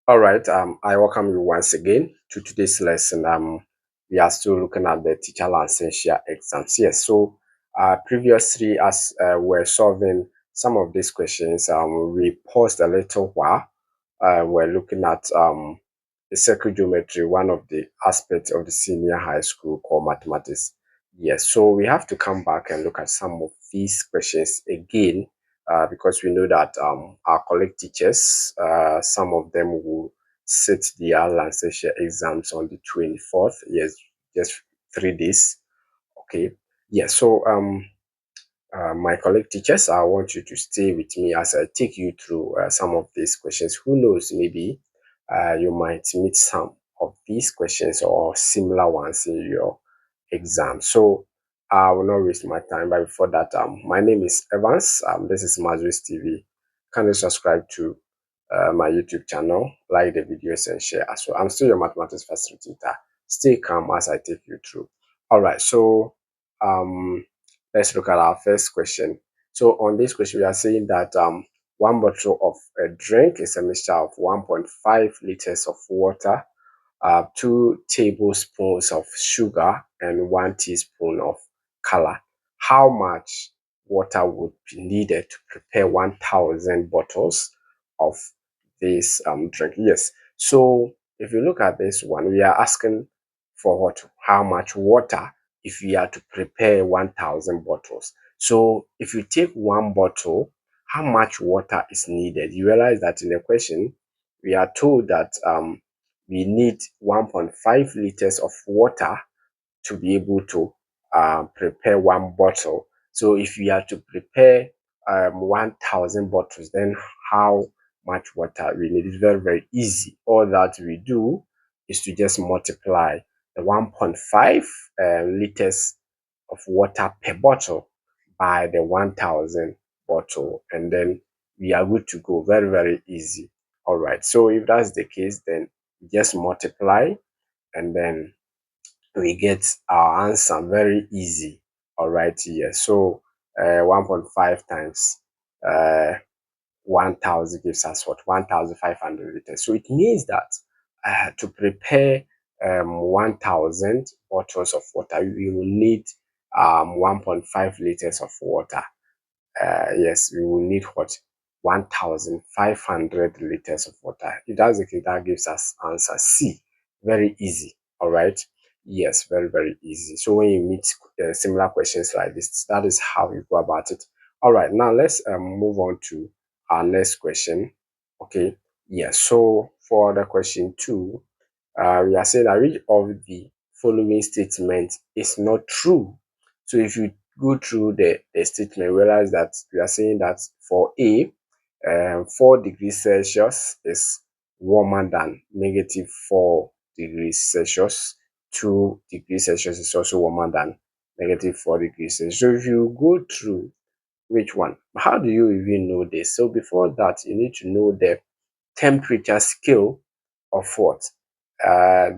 All right, I welcome you once again to today's lesson. We are still looking at the teacher licensure exams. Yes, so previously, as we're solving some of these questions, we paused a little while. We're looking at the circuit geometry, one of the aspects of the senior high school called mathematics. Yes, so we have to come back and look at some of these questions again because we know that our colleague teachers, some of them will sit their licensure exams on the 24th. Yes, just 3 days. Okay. Yeah. So my colleague teachers, I want you to stay with me as I take you through some of these questions. Who knows, maybe you might meet some of these questions or similar ones in your exam. So I will not waste my time. But before that, my name is Evans. This is Mazris TV. Can you subscribe to my YouTube channel, like the videos and share as well. I'm still your mathematics facilitator. Stay calm as I take you through. All right. So um let's look at our first question. So on this question, we are saying that one bottle of a drink is a mixture of 1.5 liters of water, 2 tablespoons of sugar, and 1 teaspoon of color. How much water would be needed to prepare 1,000 bottles of this drink? Yes. So if you look at this one, we are asking for what? How much water if we are to prepare 1,000 bottles. So if you take one bottle, how much water is needed? You realize that in the question, we are told that we need 1.5 liters of water to be able to prepare one bottle. So if we are to prepare 1,000 bottles, then how much water we need? It's very, very easy. All that we do is to just multiply the 1.5 liters of water per bottle by the 1,000 bottle, and then we are good to go. Very, very easy. All right. So if that's the case, then just multiply, and then we get our answer very easy. All right, here. So 1.5 times uh, 1,000 gives us what? 1,500 liters. So it means that to prepare 1,000 bottles of water, we will need 1.5 liters of water. Yes, we will need what? 1,500 liters of water. If that's the case, that gives us answer C. Very easy. All right. Yes, very, very easy. So when you meet similar questions like this, that is how you go about it. All right. Now let's move on to our next question. Okay. Yes. So for the question two, we are saying that which of the following statement is not true. So if you go through the statement, realize that we are saying that for A, 4 degrees Celsius is warmer than negative 4 degrees Celsius. 2 degrees Celsius is also warmer than negative 4 degrees Celsius. So if you go through which one, how do you even know this? So before that, you need to know the temperature scale of what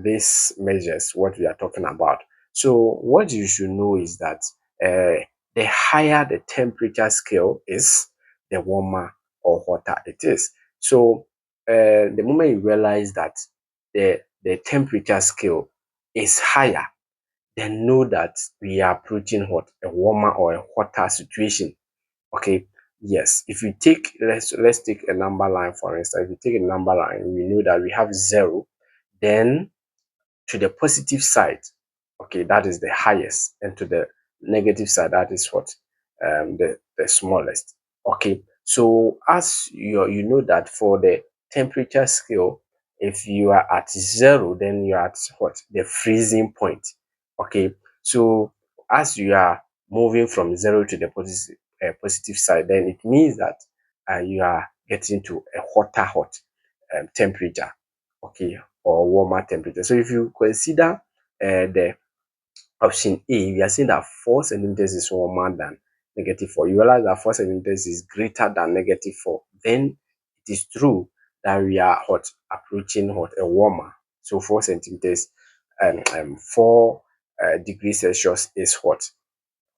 this measures what we are talking about. So what you should know is that the higher the temperature scale is, the warmer or hotter it is. So the moment you realize that the temperature scale is higher, then know that we are approaching what? A warmer or a hotter situation. Okay. Yes, if you take, let's take a number line for instance. If you take a number line, we know that we have 0, then to the positive side, okay, that is the highest, and to the negative side, that is what? The smallest. Okay, so as you know that for the temperature scale, if you are at 0, then you are at what? The freezing point. Okay, so as you are moving from 0 to the positive side, then it means that you are getting to a hot temperature. Okay, or warmer temperature. So if you consider the option A, we are saying that 4 centimeters is warmer than negative 4. You realize that 4 centimeters is greater than negative 4. Then it is true that we are hot, approaching hot, a warmer. So 4 centimeters and 4 degrees Celsius is hot,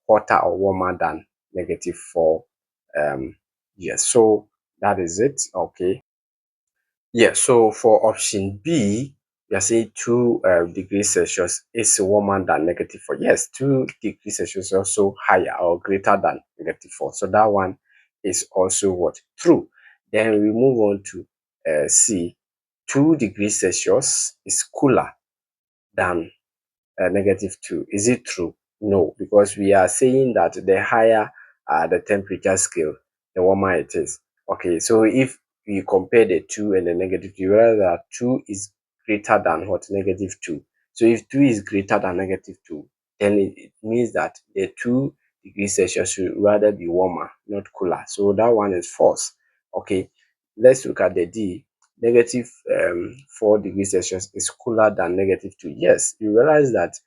hotter or warmer than negative 4. Yes, so that is it. Okay. Yeah, so for option B, we are saying 2 degrees Celsius is warmer than -4. Yes, 2 degrees Celsius is also higher or greater than -4. So that one is also what? True. Then we move on to C. 2 degrees Celsius is cooler than -2. Is it true? No, because we are saying that the higher the temperature scale, the warmer it is. Okay, so if we compare the 2 and the -2, you realize that 2 is greater than what? -2. So if 2 is greater than -2, then it means that the 2 degrees Celsius should rather be warmer, not cooler. So that one is false. Okay, let's look at the D. Negative 4 degrees Celsius is cooler than -2. Yes, you realize that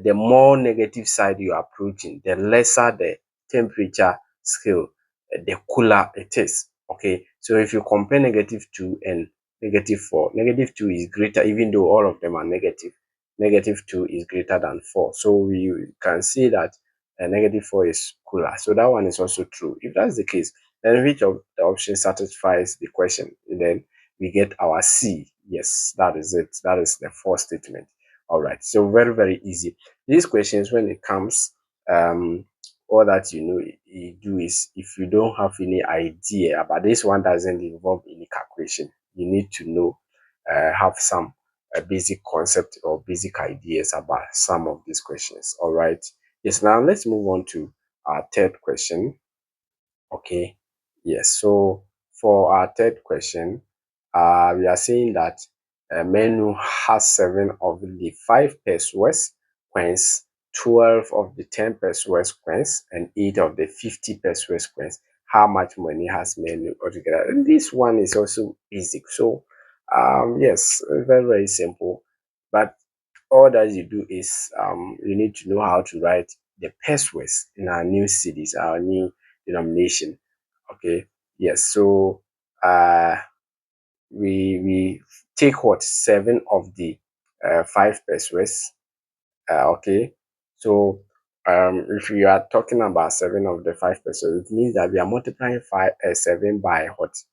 the more negative side you are approaching, the lesser the temperature scale, the cooler it is. Okay, so if you compare -2 and -4, -2 is greater, even though all of them are negative. -2 is greater than 4. So we can see that -4 is cooler. So that one is also true. If that's the case, then which of the options satisfies the question? And then we get our C. Yes, that is it. That is the fourth statement. All right. So very, very easy. These questions, when it comes, all that you do is, if you don't have any idea about this one, doesn't involve any calculation. You need to know, have some basic concept or basic ideas about some of these questions. All right. Yes. Now let's move on to our third question. Okay. Yes. So for our third question, we are saying that a menu has 7 of the 5 pesos coins, 12 of the 10 pesos coins, and 8 of the 50 pesos coins. How much money has menu altogether? And this one is also basic. So, yes, very, very simple. But all that you do is you need to know how to write the pesos in our new cities, our new denomination. Okay. Yes. So we take what? 7 of the 5 pesos. Okay. So if you are talking about 7 of the 5 pesos, it means that we are multiplying 7 by what?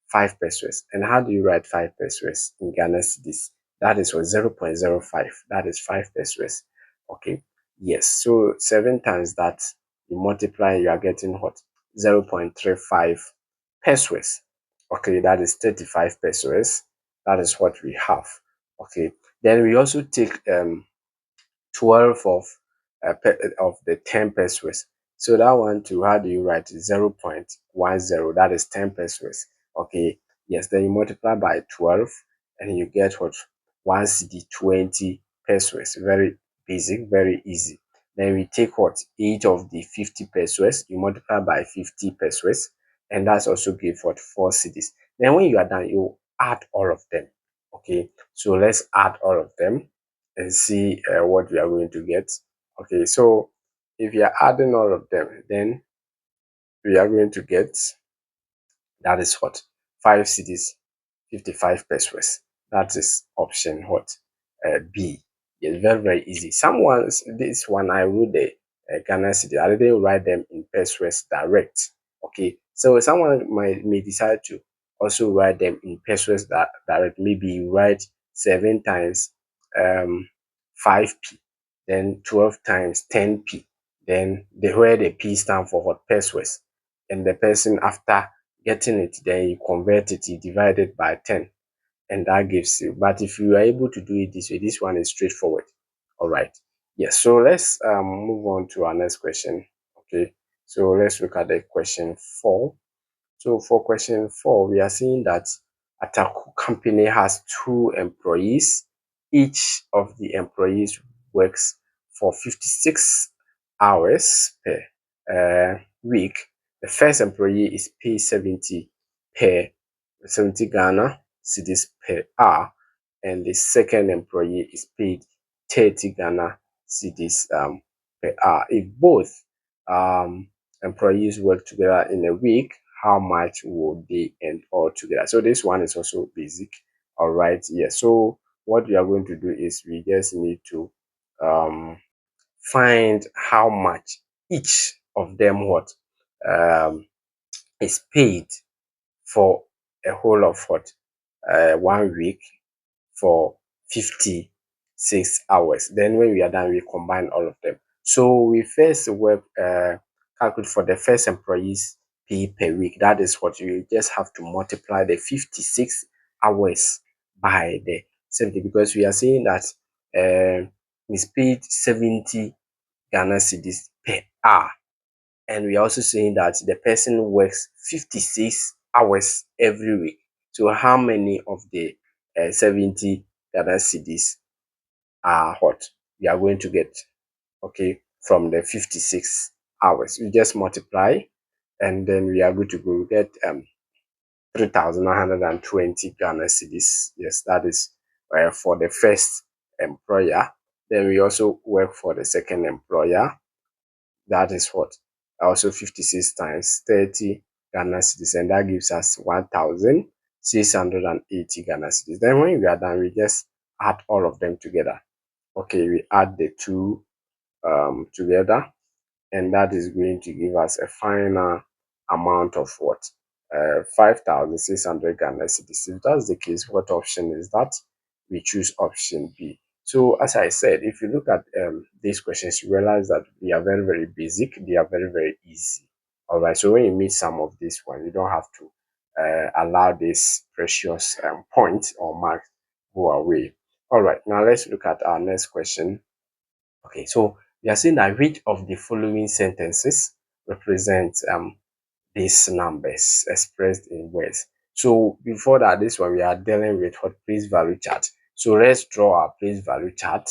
5 pesos. And how do you write 5 pesos in Ghana cedis? That is what? 0.05. That is 5 pesos. Okay. Yes. So 7 times that, you multiply, you are getting what? 0.35 pesos. Okay, that is 35 pesos. That is what we have. Okay. Then we also take 12 of the 10 pesos. So that one too, how do you write it? 0.10, that is 10 pesos. Okay, yes, then you multiply by 12 and you get what? 1 CD 20 pesos. Very basic, very easy. Then we take what? 8 of the 50 pesos, you multiply by 50 pesos, and that's also give what? 4 CDs. Then when you are done, you add all of them. Okay, so let's add all of them and see what we are going to get. Okay, so if you are adding all of them, then we are going to get, that is what? 5 cities, 55 pesos. That is option what? B. It's very, very easy. Someone's, this one I wrote the Ghana city. I didn't write them in pesos direct. Okay, so someone may decide to also write them in pesos direct. Maybe you write 7 times 5p, then 12 times 10p, then where the p stand for what? Pesos, and the person, after getting it, then you convert it, you divide it by 10, and that gives you. But if you are able to do it this way, this one is straightforward. All right. Yes. So let's move on to our next question. Okay. So let's look at the question 4. So for question 4, we are seeing that Ataku company has 2 employees. Each of the employees works for 56 hours per week. The first employee is paid per 70 Ghana cedis per hour, and the second employee is paid 30 Ghana cedis per hour. If both employees work together in a week, how much will they earn all together? So this one is also basic. All right. Yeah. So what we are going to do is, we just need to um, find how much each of them what um, is paid for a whole of what 1 week for 56 hours. Then when we are done, we combine all of them. So we first work calculate for the first employee's pay per week. That is what you just have to multiply the 56 hours by the 70, because we are saying that he's paid 70 Ghana cedis per hour. And we are also saying that the person works 56 hours every week. So how many of the 70 Ghana cedis are what we are going to get, okay, from the 56 hours? We just multiply, and then we are going to go get 3,120 Ghana cedis. Yes, that is for the first employer. Then we also work for the second employer. That is what? Also 56 times 30 Ghana cedis, and that gives us 1,680 Ghana cedis. Then when we are done, we just add all of them together. Okay, we add the two together, and that is going to give us a final amount of what? 5,600 Ghana cedis. If that's the case, what option is that? We choose option B. So as I said, if you look at these questions, you realize that they are very, very basic. They are very, very easy. All right. So when you meet some of this one, you don't have to allow this precious point or mark go away. All right. Now let's look at our next question. Okay. So we are saying that which of the following sentences represent these numbers expressed in words. So before that, this one we are dealing with what place value chart. So let's draw our place value chart.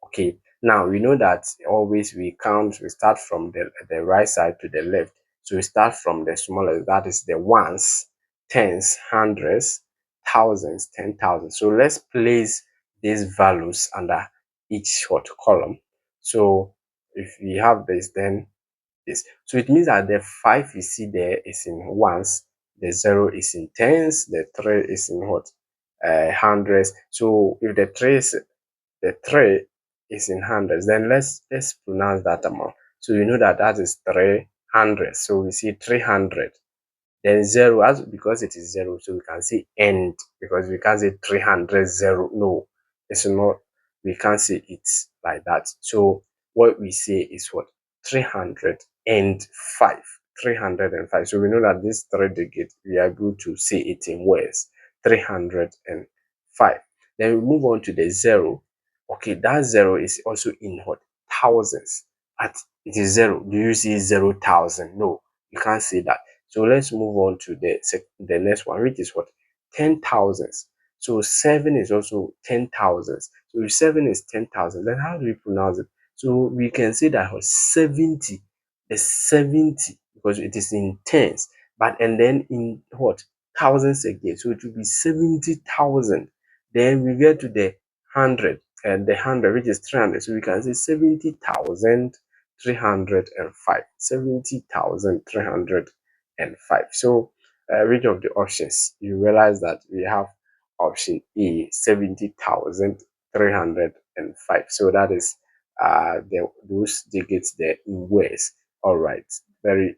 Okay. Now we know that always we count, we start from the right side to the left. So we start from the smallest, that is the ones, tens, hundreds, thousands, 10,000. So let's place these values under each what column. So if we have this, then this. So it means that the 5 you see there is in ones, the 0 is in tens, the 3 is in what? Hundreds. So if the 3 is in hundreds, then let's pronounce that amount. So you know that that is 300. So we see 300. Then 0, as because it is 0, so we can say end, because we can't say 300 0. No, it's not. We can't say it like that. So what we say is what? 305. 305. So we know that this 3 digit, we are able to say it in words. 305. Then we move on to the 0. Okay, that 0 is also in what? Thousands. But it is 0. Do you see 0,000? No, you can't say that. So let's move on to the next one, which is what? 10,000s. So 7 is also 10,000s. So if 7 is 10,000, then how do we pronounce it? So we can say that 70, the 70, because it is in tens, but and then in what? Thousands again. So it will be 70,000. Then we get to the 100, and the 100, which is 300. So we can say 70,305. 70,305. So which of the options? You realize that we have option A, 70,305. So that is those digits there in words. All right, very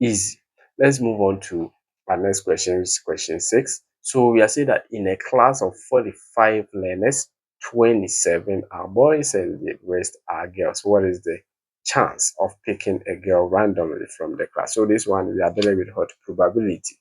easy. Let's move on to our next question, which is question 6. So we are saying that in a class of 45 learners, 27 are boys and the rest are girls. What is the chance of picking a girl randomly from the class? So this one we are dealing with what? Probability.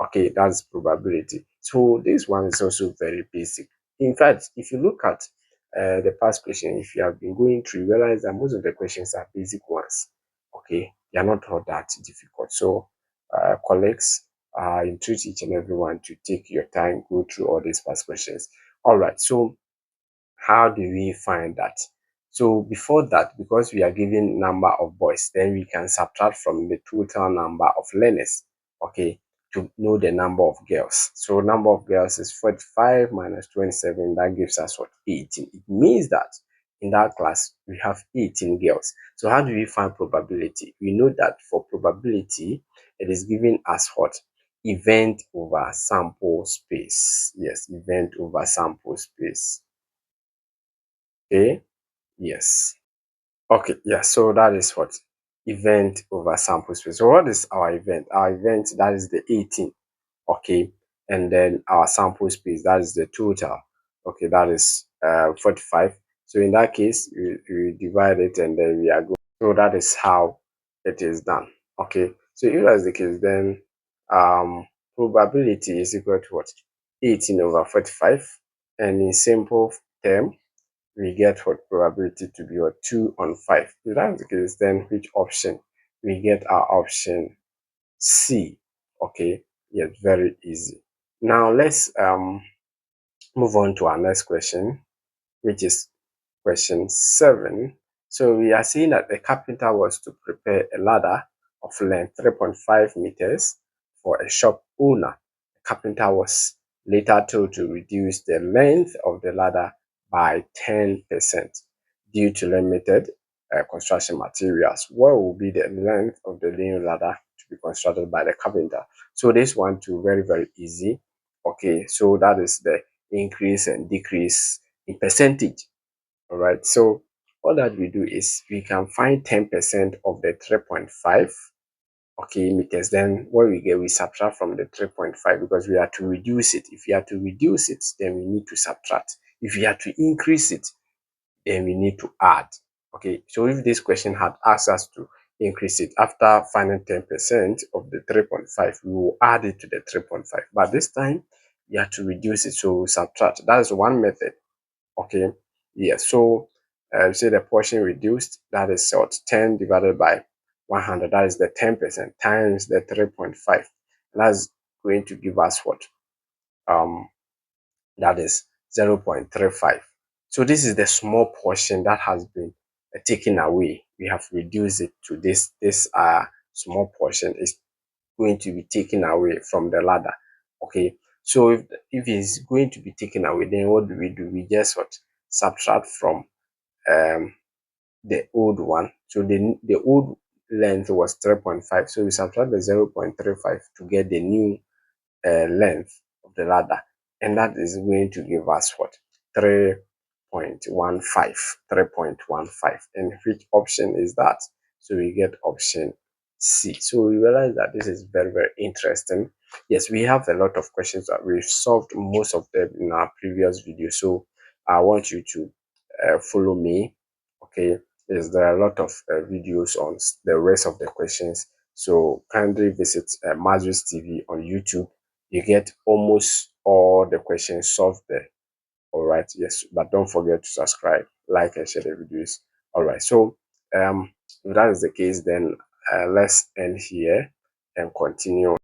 Okay, that's probability. So this one is also very basic. In fact, if you look at the past question, if you have been going through, you realize that most of the questions are basic ones. Okay, they are not all that difficult. So, colleagues, I entreat each and everyone to take your time, go through all these past questions. All right, so how do we find that? So before that, because we are given number of boys, then we can subtract from the total number of learners, okay, to know the number of girls. So number of girls is 45 minus 27. That gives us what? 18. It means that in that class we have 18 girls. So how do we find probability? We know that for probability, it is given as what? Event over sample space. Yes, event over sample space. Okay. Yes. Okay. Yeah. So that is what? Event over sample space. So what is our event? Our event, that is the 18. Okay. and then our sample space, that is the total. Okay, that is 45. So in that case, we divide it and then we are good. So that is how it is done. Okay, so if that's the case, then probability is equal to what? 18 over 45. And in simple term, we get what probability to be what 2 on 5. If that's the case, then which option? We get our option C. Okay, yes, very easy. Now let's move on to our next question, which is question 7. So we are seeing that the carpenter was to prepare a ladder of length 3.5 meters for a shop owner. The carpenter was later told to reduce the length of the ladder by 10% due to limited construction materials. What will be the length of the new ladder to be constructed by the carpenter? So this one too, very, very easy. Okay, so that is the increase and decrease in percentage. All right, so all that we do is we can find 10% of the 3.5, okay, meters. Then what we get, we subtract from the 3.5 because we are to reduce it. If we are to reduce it, then we need to subtract. If we are to increase it, then we need to add. Okay, so if this question had asked us to increase it after finding 10% of the 3.5, we will add it to the 3.5. But this time, we have to reduce it, so we subtract. That is one method. Okay, yes. So say the portion reduced, that is what 10 divided by 100, that is the 10% times the 3.5. That's going to give us what? Um, that is 0.35. So this is the small portion that has been taken away. We have reduced it to this small portion is going to be taken away from the ladder. Okay, so if it's going to be taken away, then what do? We just what subtract from um the old one. So the old length was 3.5. So we subtract the 0.35 to get the new length of the ladder, and that is going to give us what 3.15. 3.15. And which option is that? So we get option C. So we realize that this is very, very interesting. Yes, we have a lot of questions that we've solved most of them in our previous video. So I want you to follow me. Okay, there are a lot of videos on the rest of the questions. So kindly visit Mazur's TV on YouTube. You get almost all the questions solved there. All right, yes, but don't forget to subscribe, like, and share the videos. All right, so if that is the case, then let's end here and continue